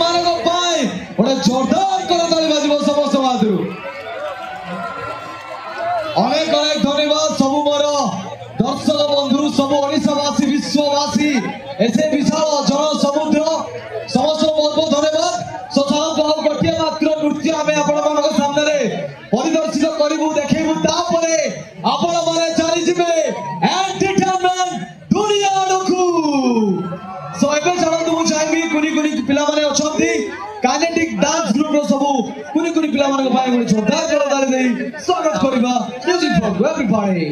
मानक पाए बड़ा जोरदार करो ताली बाजिबो समस्त माधुर अनेक अनेक धन्यवाद सब मोर दर्शक बंधु सब ओडिशावासी विश्ववासी ऐसे विशाल जन समुद्र समस्त बहुत बहुत धन्यवाद ससाल बहुत गोटे मात्र नृत्य आमे आपण मानक सामने परिदर्शित करिवु देखैबु तापरे आपण माने चली जिवे एंटरटेनमेंट दुनिया लोकु सो एबे चलंतु मु चाहेबी कुनी कुनी पिला माने अछंती काइनेटिक डांस ग्रुप रो सबु कुनी कुनी पिला मानक भाई गोटे छोटा करदाले देई स्वागत करिबा म्यूजिक फॉर एवरीबॉडी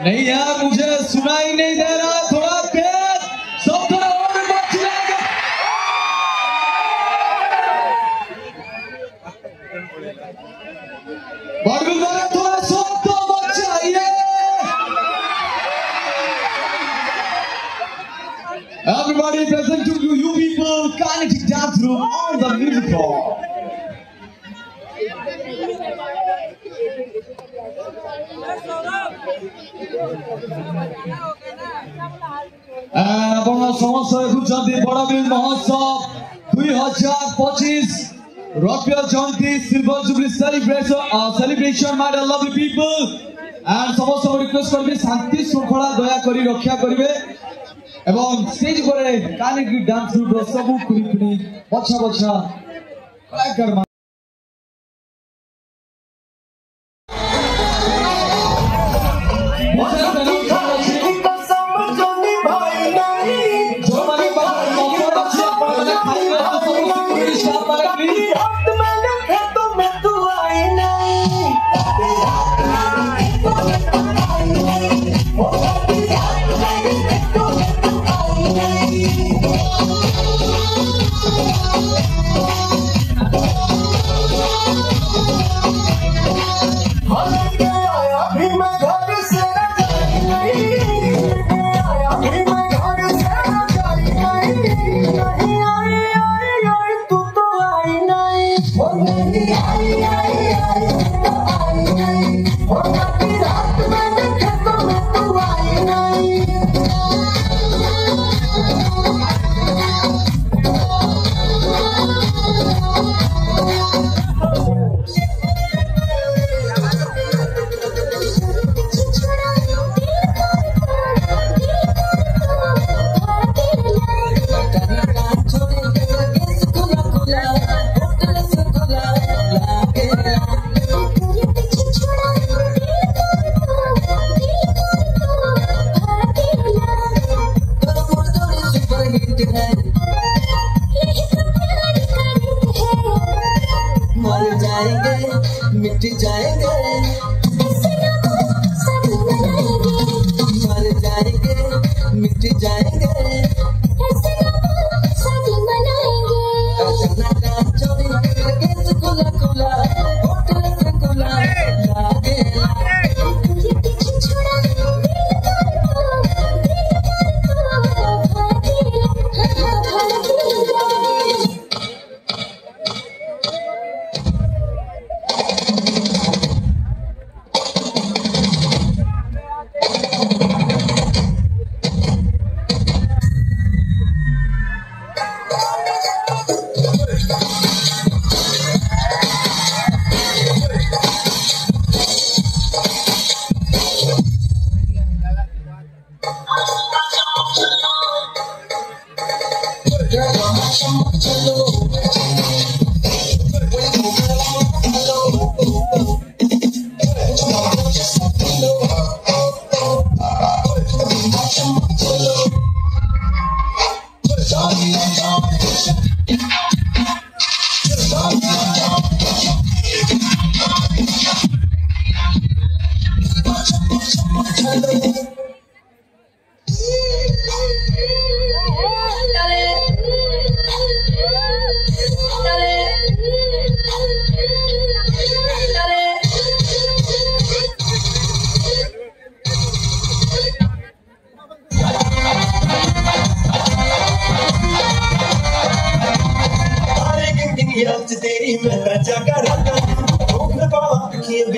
नहीं यार मुझे सुनाई नहीं दे रहा थोड़ा तेज सब थोड़ा और मत चिल्लाएंगे बड़गुल वाले थोड़ा सब तो मत चाहिए everybody present to you people kinetic dance room on the music hall ଆପଣ ସମସ୍ତ ଦେଖୁଛନ୍ତି ବଡ଼ବିଲ ମହୋତ୍ସବ 2025 ରୌପ୍ୟ ଜୟନ୍ତୀ silver jubilee celebration my lovely people and ସମସ୍ତଙ୍କୁ ରିକ୍ୱେଷ୍ଟ କରିବି ଶାନ୍ତି ଶୃଙ୍ଖଳା ଦୟାକରି ରକ୍ଷା କରିବେ ଏବଂ ଷ୍ଟେଜ ଉପରେ କାନିକି ଡାନ୍ସ ଗ୍ରୁପର ସବୁ କୁନି କୁନି ବଛା ବଛା କଳାକାର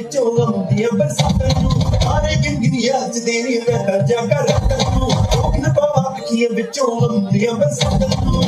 ਵਿੱਚੋਂ ਆਉਂਦੀਆਂ ਬਰਸਾਤਾਂ ਨੂੰ ਆਰੇ ਗਿੰਗੀਆਂ ਚ ਦੇਣੀ ਰਹਿ ਜਾ ਕਰ ਰਾਤਾਂ ਨੂੰ ਉਹ ਕਿਨ ਪਾਵਾਂ ਅੱਖੀਆਂ ਵਿੱਚੋਂ ਆਉਂਦੀਆਂ ਬਰਸਾਤਾਂ ਨੂੰ